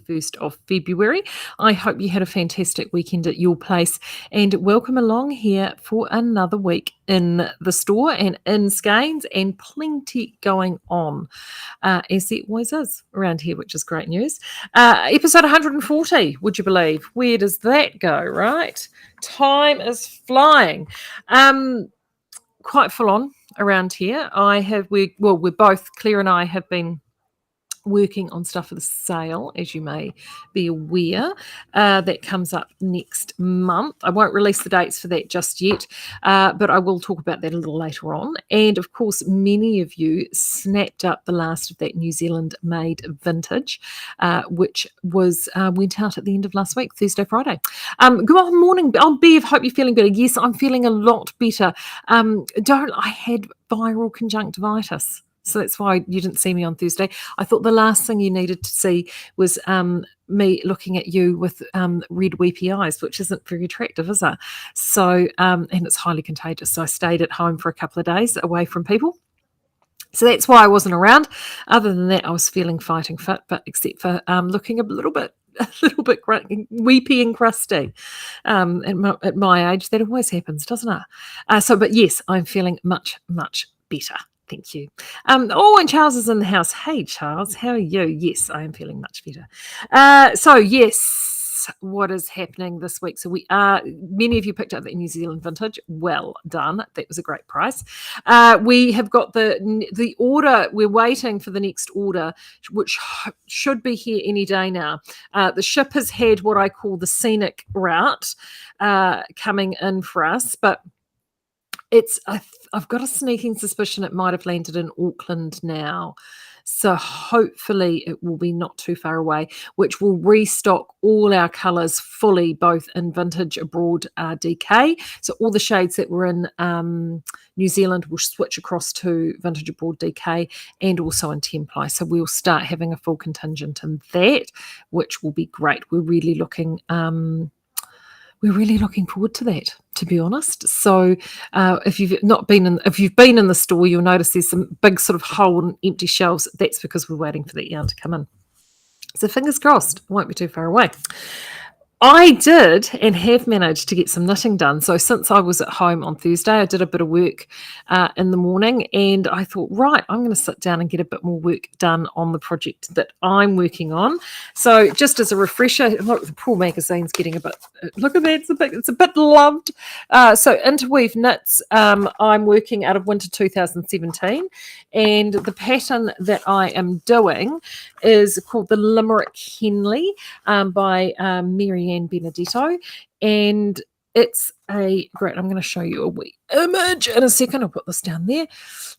21st of February. I hope you had a fantastic weekend at your place, and welcome along here for another week in the store and in Skeinz, and plenty going on, as there always is around here, which is great news. Episode 140, would you believe? Where does that go, right? Time is flying. Quite full on around here. We're both, Claire and I have been working on stuff for the sale, as you may be aware. That comes up next month. I won't release the dates for that just yet, but I will talk about that a little later on. And of course, many of you snapped up the last of that New Zealand made vintage, which was went out at the end of last week, Thursday, Friday. Good morning, Bev. Hope you're feeling better. Yes, I'm feeling a lot better. I had viral conjunctivitis. So that's why you didn't see me on Thursday. I thought the last thing you needed to see was me looking at you with red weepy eyes, which isn't very attractive, is it? So, and it's highly contagious. So I stayed at home for a couple of days away from people. So that's why I wasn't around. Other than that, I was feeling fighting fit, but except for looking a little bit weepy and crusty. At my age, that always happens, doesn't it? But yes, I'm feeling much, much better. Thank you. And Charles is in the house. Hey, Charles, how are you? Yes, I am feeling much better. Yes, what is happening this week? So many of you picked up the New Zealand vintage. Well done. That was a great price. We have got the order. We're waiting for the next order, which should be here any day now. The ship has had what I call the scenic route coming in for us, but I've got a sneaking suspicion it might have landed in Auckland now. So hopefully it will be not too far away, which will restock all our colours fully, both in Vintage Abroad DK. So all the shades that were in New Zealand will switch across to Vintage Abroad DK, and also in Templi. So we'll start having a full contingent in that, which will be great. We're really looking forward to that, to be honest. So if you've been in the store, you'll notice there's some big sort of hole and empty shelves. That's because we're waiting for that yarn to come in. So fingers crossed, it won't be too far away. I did and have managed to get some knitting done. So since I was at home on Thursday, I did a bit of work in the morning, and I thought, right, I'm going to sit down and get a bit more work done on the project that I'm working on. So just as a refresher, look, the poor magazine's getting a bit, look at that, it's a bit loved. So Interweave Knits, I'm working out of winter 2017, and the pattern that I am doing is called the Limerick Henley by Maree Benedetto, and it's I'm going to show you a wee image in a second. I'll put this down there.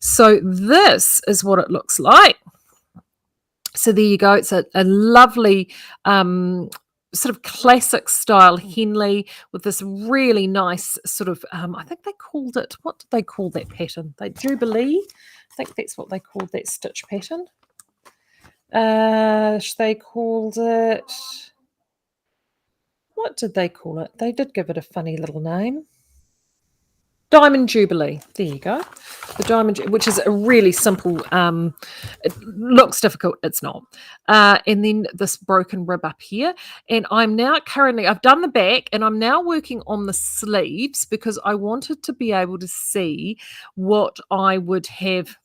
So this is what it looks like. So there you go. It's a lovely sort of classic style Henley with this really nice sort of I think they called it, what did they call that pattern? Jubilee. I think that's what they called that stitch pattern. They called it, what did they call it? They did give it a funny little name. Diamond Jubilee. There you go. The Diamond, which is a really simple, it looks difficult, it's not. And then this broken rib up here. And I've done the back, and I'm now working on the sleeves because I wanted to be able to see what I would have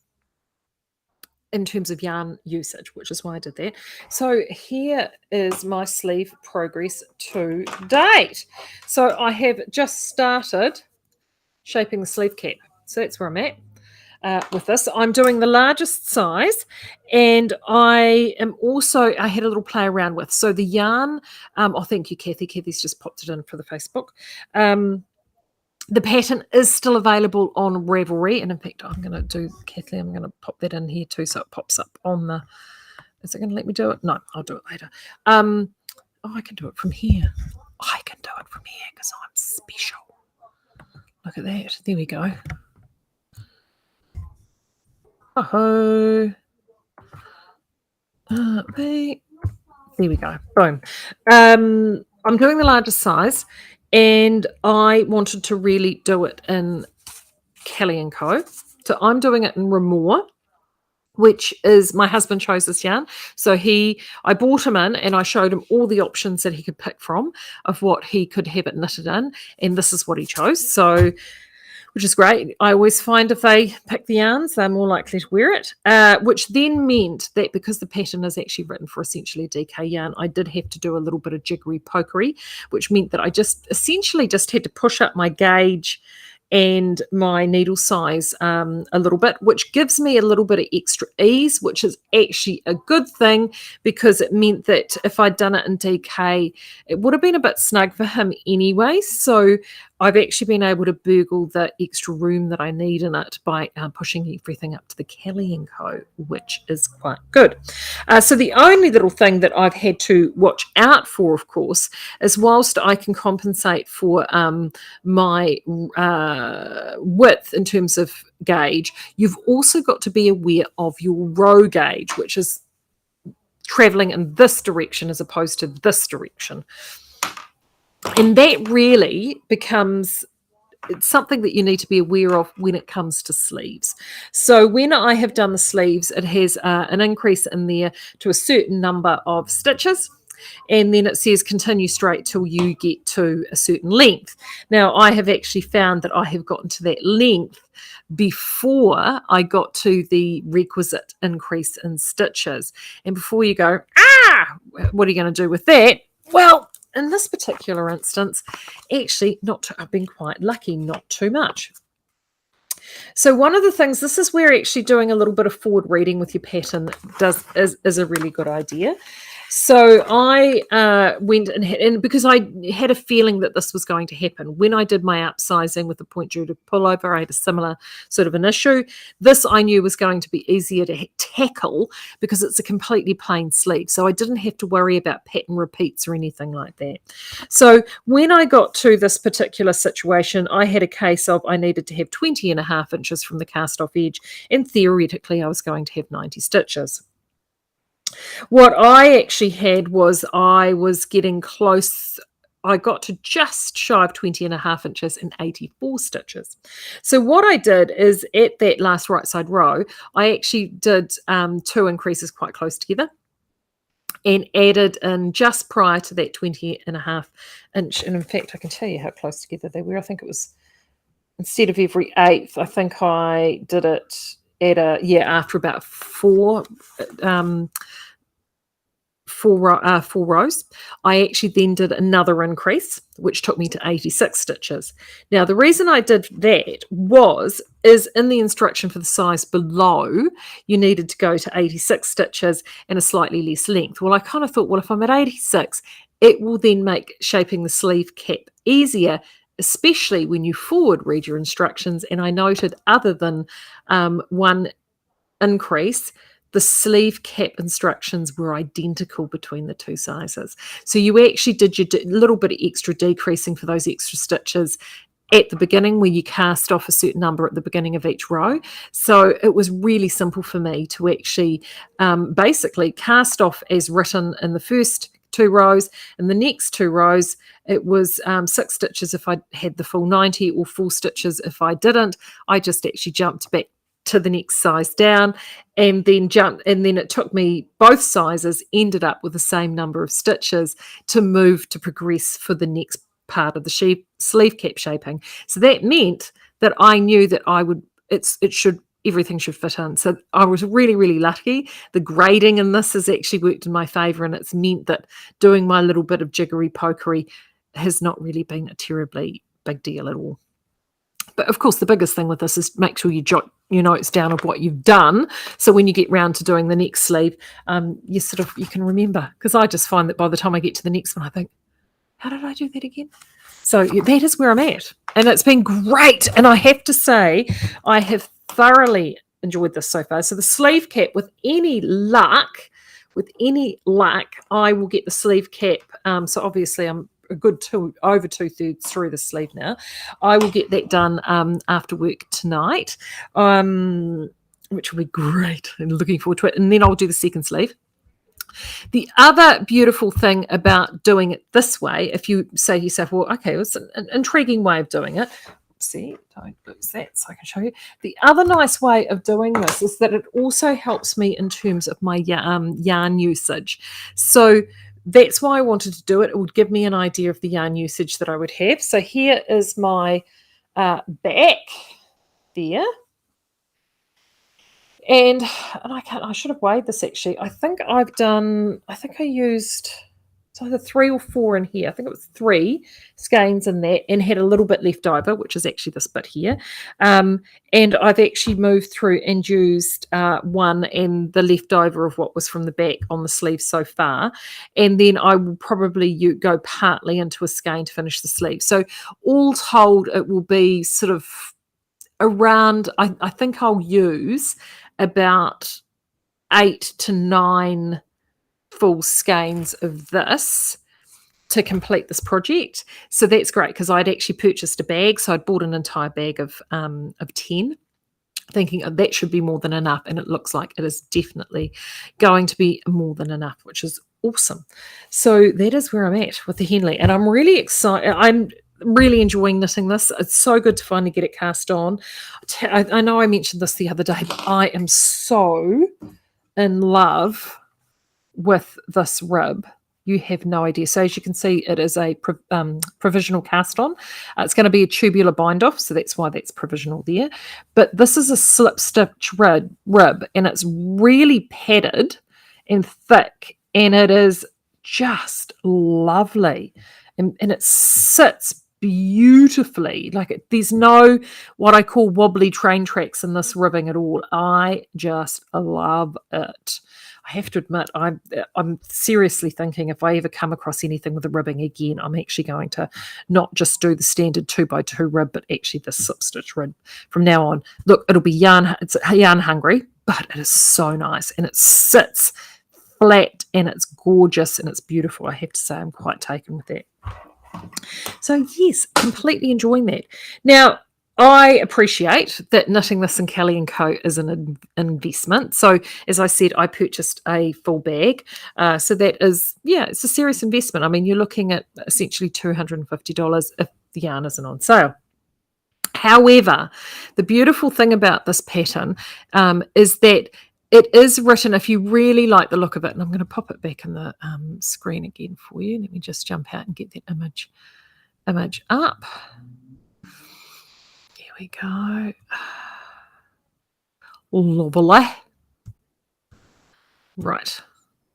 in terms of yarn usage, which is why I did that. So here is my sleeve progress to date. So I have just started shaping the sleeve cap. So that's where I'm at with this. I'm doing the largest size, and I had a little play around with. So the yarn, thank you, Kathy. Kathy's just popped it in for the Facebook. The pattern is still available on Ravelry, and in fact, I'm going to pop that in here too, so it pops up on the. Is it going to let me do it? No, I'll do it later. I can do it from here. I can do it from here because I'm special. Look at that. There we go. Oh, there we go. Boom. I'm doing the largest size, and I wanted to really do it in Kelly & Co. So I'm doing it in Remore. which is my husband chose this yarn. So I brought him in and I showed him all the options that he could pick from of what he could have it knitted in, and this is what he chose. So, which is great. I always find if they pick the yarns, they're more likely to wear it, which then meant that because the pattern is actually written for essentially a DK yarn, I did have to do a little bit of jiggery pokery, which meant that I just essentially just had to push up my gauge and my needle size a little bit, which gives me a little bit of extra ease, which is actually a good thing, because it meant that if I'd done it in DK, it would have been a bit snug for him anyway. So I've actually been able to burgle the extra room that I need in it by pushing everything up to the Kelly & Co, which is quite good. So the only little thing that I've had to watch out for, of course, is whilst I can compensate for my width in terms of gauge, you've also got to be aware of your row gauge, which is traveling in this direction as opposed to this direction. And that really becomes something that you need to be aware of when it comes to sleeves. So when I have done the sleeves, it has an increase in there to a certain number of stitches, and then it says continue straight till you get to a certain length. Now, I have actually found that I have gotten to that length before I got to the requisite increase in stitches. And before you go, what are you going to do with that? Well, in this particular instance, actually, I've been quite lucky, not too much. So one of the things, this is where actually doing a little bit of forward reading with your pattern is a really good idea. So I went and because I had a feeling that this was going to happen. When I did my upsizing with the point Judah pullover, I had a similar sort of an issue. This I knew was going to be easier to tackle because it's a completely plain sleeve. So I didn't have to worry about pattern repeats or anything like that. So when I got to this particular situation, I had a case of I needed to have 20.5 inches from the cast off edge, and theoretically I was going to have 90 stitches. What I actually had was I was getting close. I got to just shy of 20.5 inches and 84 stitches. So what I did is at that last right side row, I actually did 2 increases quite close together and added in just prior to that 20.5 inch. And in fact, I can tell you how close together they were. I think it was, instead of every 8th, I think I did it at after about 4 rows. I actually then did another increase, which took me to 86 stitches. Now, the reason I did that is in the instruction for the size below, you needed to go to 86 stitches and a slightly less length. Well, I kind of thought, well, if I'm at 86, it will then make shaping the sleeve cap easier, especially when you forward read your instructions. And I noted, other than one increase, the sleeve cap instructions were identical between the two sizes. So you actually did your little bit of extra decreasing for those extra stitches at the beginning, where you cast off a certain number at the beginning of each row. So it was really simple for me to actually basically cast off as written in the first 2 rows, and the next 2 rows it was 6 stitches if I had the full 90, or 4 stitches if I didn't. I just actually jumped back to the next size down and then it took me, both sizes ended up with the same number of stitches to progress for the next part of the sleeve cap shaping. So that meant that I knew that everything should fit in. So I was really, really lucky. The grading in this has actually worked in my favor, and it's meant that doing my little bit of jiggery pokery has not really been a terribly big deal at all. But of course, the biggest thing with this is make sure you jot your notes down of what you've done. So when you get round to doing the next sleeve, you can remember. Because I just find that by the time I get to the next one, I think, how did I do that again? So that is where I'm at. And it's been great. And I have to say, I have thoroughly enjoyed this so far. So the sleeve cap, with any luck, I will get the sleeve cap. So obviously I'm a good over 2/3 through the sleeve now. I will get that done after work tonight, which will be great, and looking forward to it. And then I'll do the second sleeve. The other beautiful thing about doing it this way, if you say to yourself, well, okay, it's an intriguing way of doing it. see, don't lose that so I can show you. The other nice way of doing this is that it also helps me in terms of my yarn usage. So that's why I wanted to do it. It would give me an idea of the yarn usage that I would have. So here is my back there. And I should have weighed this actually. I think I used, it's either 3 or 4 in here. I think it was 3 skeins in there and had a little bit left over, which is actually this bit here. And I've actually moved through and used 1 and the leftover of what was from the back on the sleeve so far. And then I will probably go partly into a skein to finish the sleeve. So all told, it will be sort of around, I think I'll use about 8 to 9 full skeins of this to complete this project. So that's great because I'd actually purchased a bag. So I'd bought an entire bag of 10, thinking that should be more than enough. And it looks like it is definitely going to be more than enough, which is awesome. So that is where I'm at with the Henley. And I'm really excited. I'm really enjoying knitting this. It's so good to finally get it cast on. I know I mentioned this the other day, but I am so in love with this rib. You have no idea. So as you can see, it is a provisional cast on. It's going to be a tubular bind off, so that's why that's provisional there. But this is a slip stitch rib, and it's really padded and thick, and it is just lovely. And it sits beautifully. Like there's no what I call wobbly train tracks in this ribbing at all. I just love it. I have to admit, I'm seriously thinking if I ever come across anything with a ribbing again, I'm actually going to not just do the standard 2x2 rib, but actually the slip stitch rib from now on. Look, it'll be yarn. It's yarn hungry, but it is so nice, and it sits flat, and it's gorgeous, and it's beautiful. I have to say, I'm quite taken with that. So yes, completely enjoying that. Now, I appreciate that knitting this in Kelly & Co is an investment. So as I said, I purchased a full bag. So that is, it's a serious investment. I mean, you're looking at essentially $250 if the yarn isn't on sale. However, the beautiful thing about this pattern is that it is written, if you really like the look of it, and I'm going to pop it back in the screen again for you. Let me just jump out and get that image up. Here we go. Lovely. Right.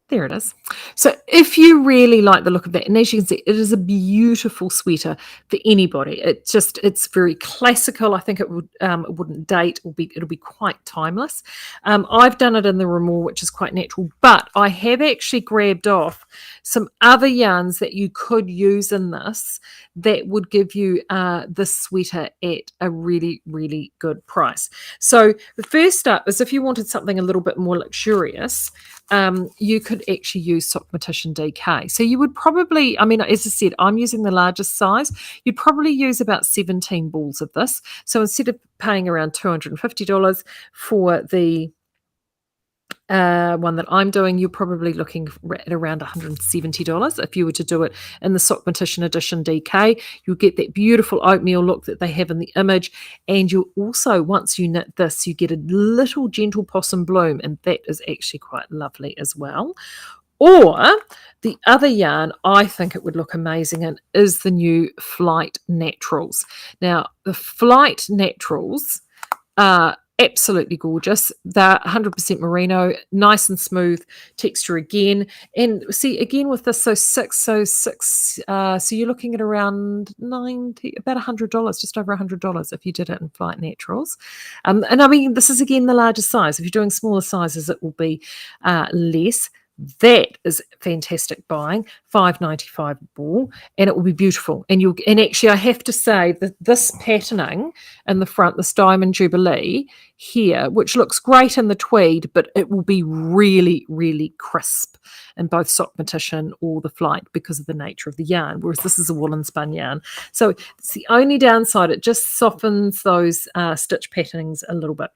There it is. So if you really like the look of that, and as you can see, it is a beautiful sweater for anybody. It's very classical. I think it wouldn't date. It'll be quite timeless. I've done it in the Maree, which is quite natural, but I have actually grabbed off some other yarns that you could use in this that would give you this sweater at a really, really good price. So the first up is if you wanted something a little bit more luxurious, you could actually use Sockmatician DK. So you would probably, I mean, as I said, I'm using the largest size. You'd probably use about 17 balls of this. So instead of paying around $250 for the one that I'm doing, you're probably looking at around $170 if you were to do it in the Sockmatician Edition DK. You'll get that beautiful oatmeal look that they have in the image, and you'll also, once you knit this, you get a little gentle possum bloom, and that is actually quite lovely as well. Or the other yarn I think it would look amazing in is the new Flight Naturals. Now, the Flight Naturals are absolutely gorgeous. They're 100% merino, nice and smooth texture again. And see, again with this, so you're looking at around about $100, just over $100 if you did it in Flight Naturals. And I mean, this is again the largest size. If you're doing smaller sizes, it will be less. That is fantastic buying, $5.95 a ball, and it will be beautiful. And actually, I have to say that this patterning in the front, this Diamond Jubilee here, which looks great in the tweed, but it will be really, really crisp in both Sockmatician or the Flight because of the nature of the yarn, whereas this is a woolen spun yarn. So it's the only downside. It just softens those stitch patternings a little bit.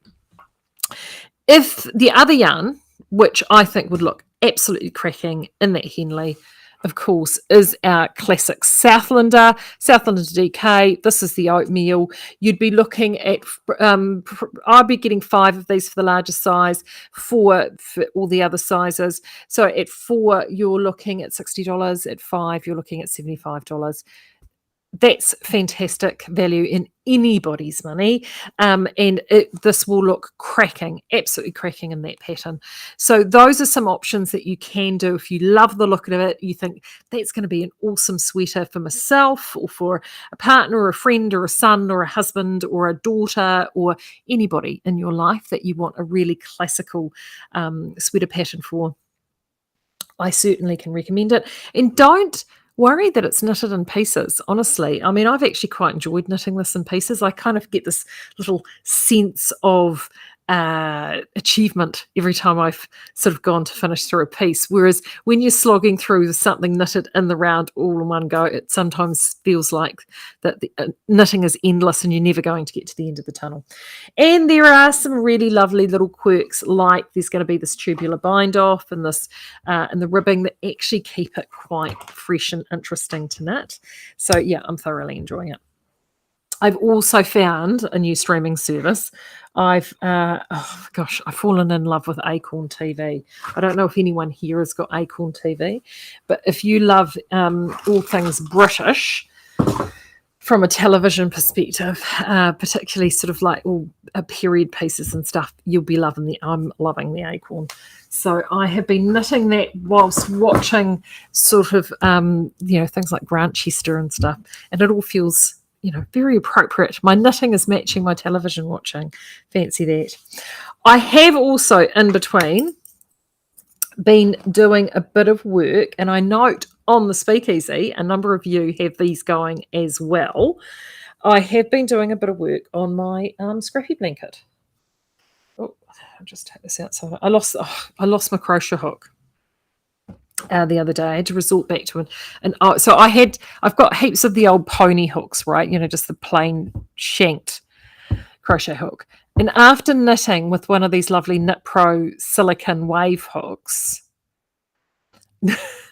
If the other yarn, which I think would look absolutely cracking in that Henley, of course, is our classic Southlander DK. This is the oatmeal. You'd be looking at, I'd be getting 5 of these for the larger size, 4 for all the other sizes. So at 4, you're looking at $60. At 5, you're looking at $75. That's fantastic value in anybody's money. And this will look cracking, absolutely cracking in that pattern. So those are some options that you can do. If you love the look of it, you think that's going to be an awesome sweater for myself or for a partner or a friend or a son or a husband or a daughter or anybody in your life that you want a really classical sweater pattern for, I certainly can recommend it. And don't worry that it's knitted in pieces, honestly. I mean, I've actually quite enjoyed knitting this in pieces. I kind of get this little sense of achievement every time I've sort of gone to finish through a piece. Whereas when you're slogging through something knitted in the round all in one go, it sometimes feels like that the knitting is endless and you're never going to get to the end of the tunnel. And there are some really lovely little quirks, like there's going to be this tubular bind off and this and the ribbing that actually keep it quite fresh and interesting to knit. So yeah, I'm thoroughly enjoying it. I've also found a new streaming service. I've fallen in love with Acorn TV. I don't know if anyone here has got Acorn TV, but if you love all things British from a television perspective, particularly sort of like all period pieces and stuff, you'll be loving I'm loving the Acorn. So I have been knitting that whilst watching sort of things like Grantchester and stuff, and it all feels very appropriate. My knitting is matching my television watching. Fancy that. I have also, in between, been doing a bit of work, and I note on the Speakeasy, a number of you have these going as well. I have been doing a bit of work on my Scrappy blanket. Oh, I'll just take this outside. I lost my crochet hook the other day. I had to resort back to so I've got heaps of the old pony hooks, right? Just the plain shanked crochet hook. And after knitting with one of these lovely Knit Pro silicone wave hooks,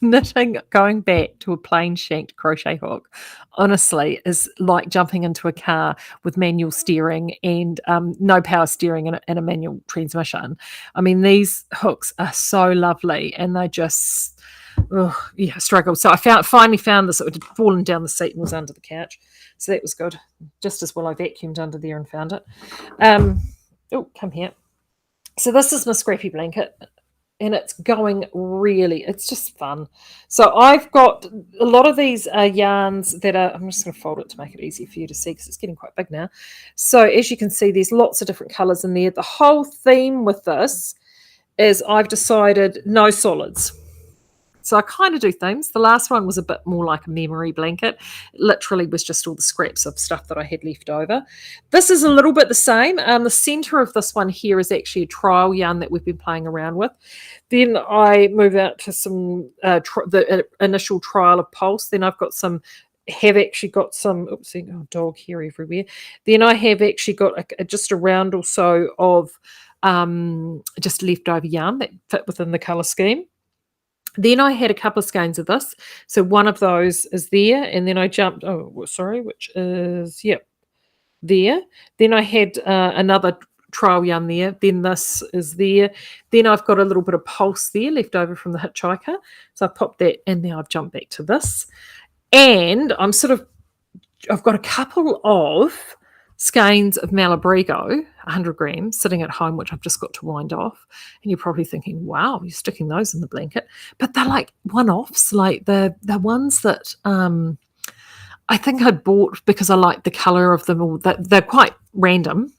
knitting, going back to a plain shanked crochet hook, honestly, is like jumping into a car with manual steering and no power steering and a manual transmission. I mean, these hooks are so lovely, and they just struggle. So I finally found this. It had fallen down the seat and was under the couch, so that was good. Just as well I vacuumed under there and found it. Come here. So this is my Scrappy blanket, and it's going it's just fun. So I've got a lot of these yarns that are, I'm just going to fold it to make it easier for you to see because it's getting quite big now. So as you can see, there's lots of different colours in there. The whole theme with this is I've decided no solids. So I kind of do themes. The last one was a bit more like a memory blanket. It literally was just all the scraps of stuff that I had left over. This is a little bit the same. The centre of this one here is actually a trial yarn that we've been playing around with. Then I move out to some the initial trial of Pulse. Then I've got actually got some dog hair everywhere. Then I have actually got just a round or so of just leftover yarn that fit within the colour scheme. Then I had a couple of skeins of this. So one of those is there. And then I jumped, which is, there. Then I had another trial yarn there. Then this is there. Then I've got a little bit of Pulse there left over from the Hitchhiker. So I popped that in there. I've jumped back to this. And I've got a couple of skeins of Malabrigo, 100 grams, sitting at home, which I've just got to wind off. And you're probably thinking, wow, you're sticking those in the blanket. But they're like one-offs, like they're ones that I think I'd bought because I like the colour of them all. They're quite random.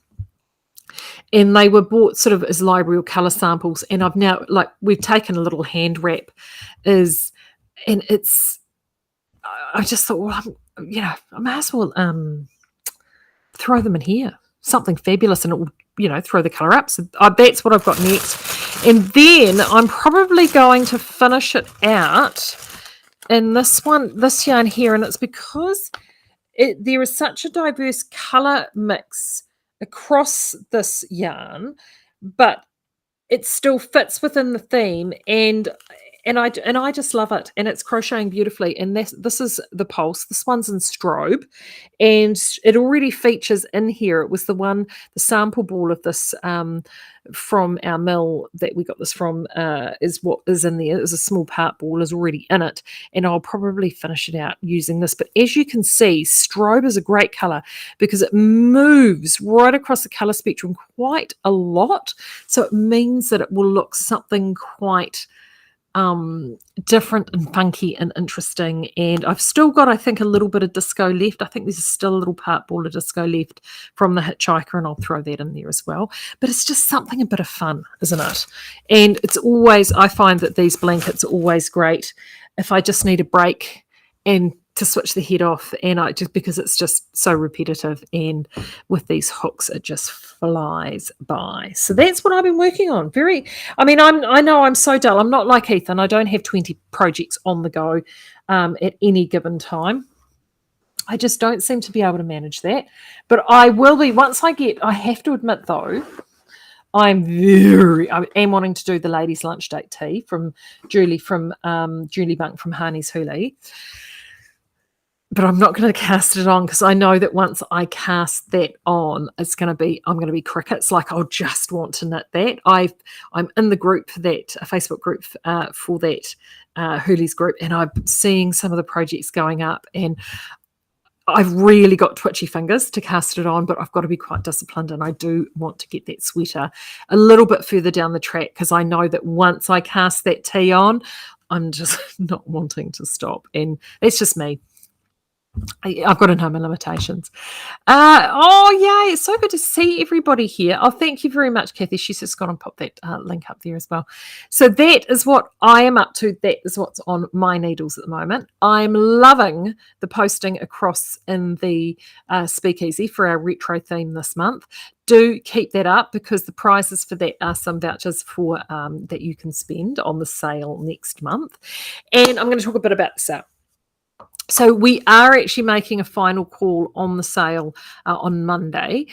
And they were bought sort of as library or colour samples. And I've now, we've taken a little hand wrap I just thought, well, I might as well throw them in here, something fabulous, and it will, throw the colour up. So that's what I've got next. And then I'm probably going to finish it out in this yarn here, and it's because there is such a diverse colour mix across this yarn, but it still fits within the theme, and And I just love it, and it's crocheting beautifully. And this is the Pulse. This one's in strobe, and it already features in here. It was the sample ball of this from our mill that we got this from is what is in there. It was a small part ball is already in it, and I'll probably finish it out using this. But as you can see, strobe is a great color because it moves right across the color spectrum quite a lot. So it means that it will look something quite different and funky and interesting. And I've still got, I think, a little bit of disco left. I think there's still a little part ball of disco left from the Hitchhiker, and I'll throw that in there as well. But it's just something a bit of fun, isn't it? And it's always, I find that these blankets are always great if I just need a break and to switch the head off, and I just because it's just so repetitive, and with these hooks it just flies by. So that's what I've been working on. I know I'm so dull. I'm not like Ethan. I don't have 20 projects on the go at any given time. I just don't seem to be able to manage that. But I will be once I have to admit though, I am wanting to do the ladies' lunch date tea from Julie Bunk from Harney's Huli. But I'm not going to cast it on because I know that once I cast that on, I'm going to be crickets. Like I'll just want to knit that. I'm in the group for that, a Facebook group for that Hoolies group, and I'm seeing some of the projects going up, and I've really got twitchy fingers to cast it on, but I've got to be quite disciplined, and I do want to get that sweater a little bit further down the track because I know that once I cast that tee on, I'm just not wanting to stop, and that's just me. I've got to know my limitations. Yay. It's so good to see everybody here. Oh, thank you very much, Kathy. She's just gone and popped that link up there as well. So that is what I am up to. That is what's on my needles at the moment. I'm loving the posting across in the speakeasy for our retro theme this month. Do keep that up because the prizes for that are some vouchers for that you can spend on the sale next month. And I'm going to talk a bit about the sale. So we are actually making a final call on the sale on Monday.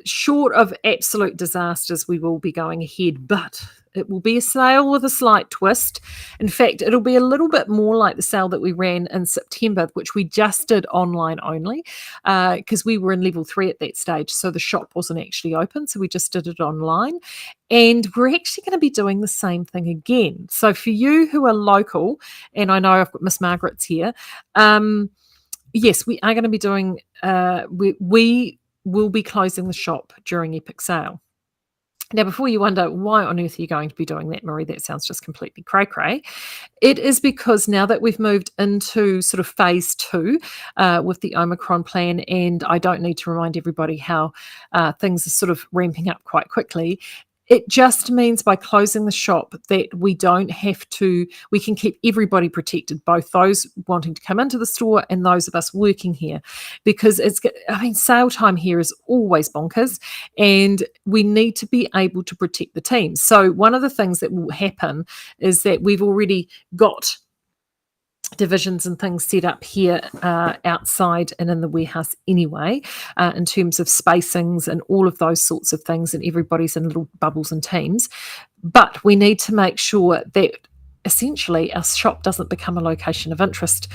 Short of absolute disasters, we will be going ahead, but it will be a sale with a slight twist. In fact, it'll be a little bit more like the sale that we ran in September, which we just did online only because we were in level 3 at that stage. So the shop wasn't actually open. So we just did it online. And we're actually going to be doing the same thing again. So for you who are local, and I know I've got Miss Margaret's here, yes, we are going to be doing, we will be closing the shop during Epic Sale. Now, before you wonder why on earth are you going to be doing that, Maree, that sounds just completely cray-cray. It is because now that we've moved into sort of phase 2 with the Omicron plan, and I don't need to remind everybody how things are sort of ramping up quite quickly, it just means by closing the shop that we can keep everybody protected, both those wanting to come into the store and those of us working here, because sale time here is always bonkers and we need to be able to protect the team. So one of the things that will happen is that we've already got divisions and things set up here outside and in the warehouse anyway, in terms of spacings and all of those sorts of things, and everybody's in little bubbles and teams. But we need to make sure that essentially our shop doesn't become a location of interest,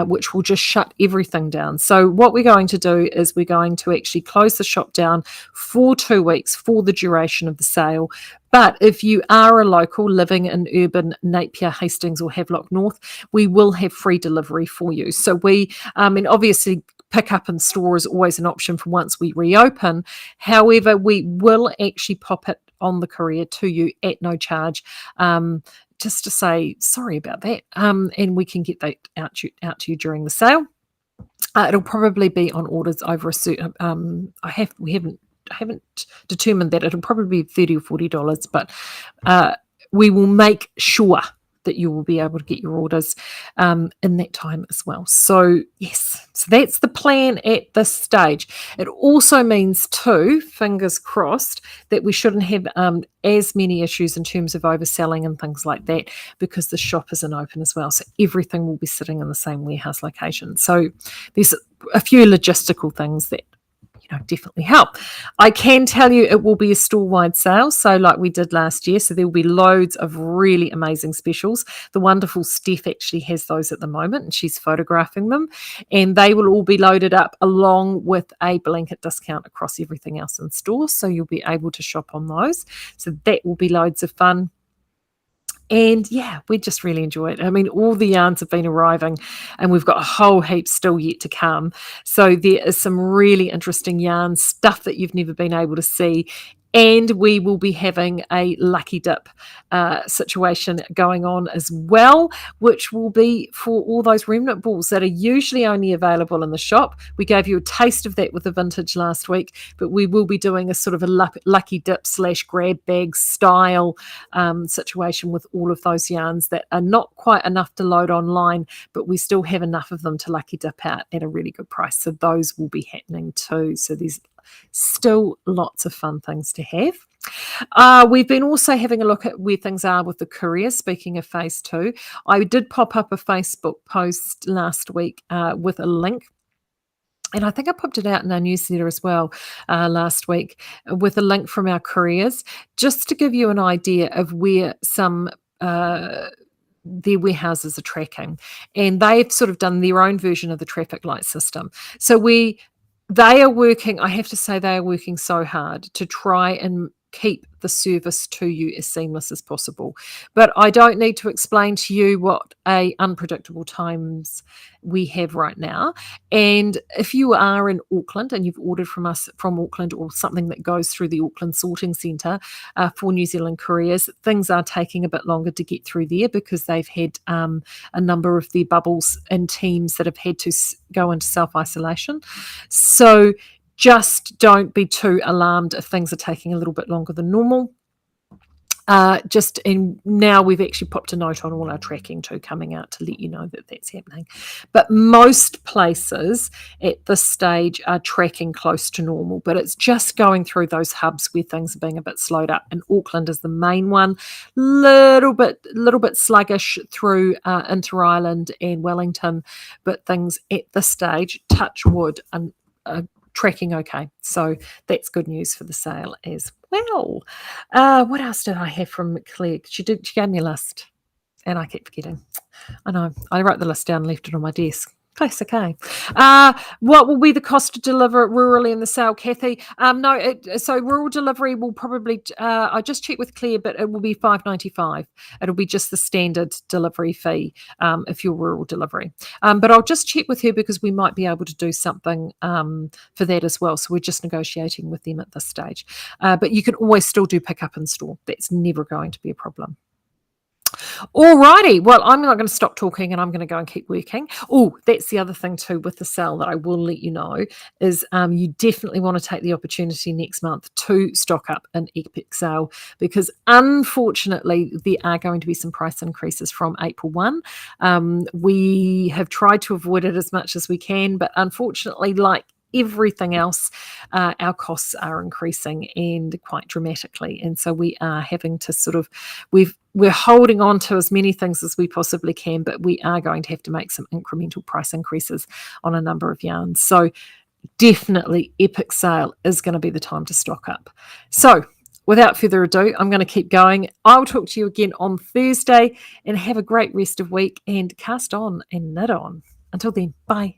which will just shut everything down. So what we're going to do is we're going to actually close the shop down for 2 weeks for the duration of the sale. But if you are a local living in urban Napier, Hastings or Havelock North, we will have free delivery for you. So and obviously pick up in store is always an option for once we reopen. However, we will actually pop it on the courier to you at no charge, just to say sorry about that, and we can get that out to you during the sale. It'll probably be on orders over a certain. I haven't determined that. It'll probably be $30 or $40, but we will make sure that you will be able to get your orders in that time as well. So yes, so that's the plan at this stage. It also means too, fingers crossed, that we shouldn't have as many issues in terms of overselling and things like that because the shop isn't open as well. So everything will be sitting in the same warehouse location. So there's a few logistical things that definitely help. I can tell you it will be a store-wide sale, so like we did last year, so there will be loads of really amazing specials. The wonderful Steph actually has those at the moment, and she's photographing them, and they will all be loaded up along with a blanket discount across everything else in store, so you'll be able to shop on those. So that will be loads of fun. And yeah, we just really enjoy it. I mean, all the yarns have been arriving, and we've got a whole heap still yet to come. So there is some really interesting yarns, stuff that you've never been able to see. And we will be having a lucky dip situation going on as well, which will be for all those remnant balls that are usually only available in the shop. We gave you a taste of that with the vintage last week, but we will be doing a sort of a lucky dip / grab bag style situation with all of those yarns that are not quite enough to load online, but we still have enough of them to lucky dip out at a really good price. So those will be happening too. So there's still lots of fun things to have. We've been also having a look at where things are with the couriers. Speaking of phase 2, I did pop up a Facebook post last week with a link, and I think I popped it out in our newsletter as well last week with a link from our couriers, just to give you an idea of where some their warehouses are tracking. And they've sort of done their own version of the traffic light system. So they are working, I have to say, they are working so hard to try and keep the service to you as seamless as possible. But I don't need to explain to you what unpredictable times we have right now. And if you are in Auckland and you've ordered from us from Auckland, or something that goes through the Auckland sorting centre for New Zealand couriers, things are taking a bit longer to get through there because they've had a number of their bubbles and teams that have had to go into self-isolation. So just don't be too alarmed if things are taking a little bit longer than normal. And now we've actually popped a note on all our tracking too, coming out to let you know that that's happening. But most places at this stage are tracking close to normal, but it's just going through those hubs where things are being a bit slowed up. And Auckland is the main one, little bit sluggish through Inter-Island and Wellington, but things at this stage, touch wood, and tracking okay. So that's good news for the sale as well. What else did I have from Claire? She gave me a list, and I keep forgetting. I know. I wrote the list down and left it on my desk. Classic, eh? What will be the cost to deliver it rurally in the sale, Kathy? So rural delivery will probably, I just checked with Claire, but it will be $5.95. It'll be just the standard delivery fee if you're rural delivery. But I'll just check with her because we might be able to do something for that as well. So we're just negotiating with them at this stage. But you can always still do pick up in store. That's never going to be a problem. Alrighty, well, I'm not going to stop talking, and I'm going to go and keep working. Oh, that's the other thing too with the sale that I will let you know is you definitely want to take the opportunity next month to stock up an epic sale, because unfortunately there are going to be some price increases from April 1. We have tried to avoid it as much as we can, but unfortunately, like everything else, our costs are increasing, and quite dramatically. And so we are having to we're holding on to as many things as we possibly can, but we are going to have to make some incremental price increases on a number of yarns. So definitely epic sale is going to be the time to stock up. So without further ado, I'm going to keep going. I'll talk to you again on Thursday, and have a great rest of week, and cast on and knit on. Until then, bye.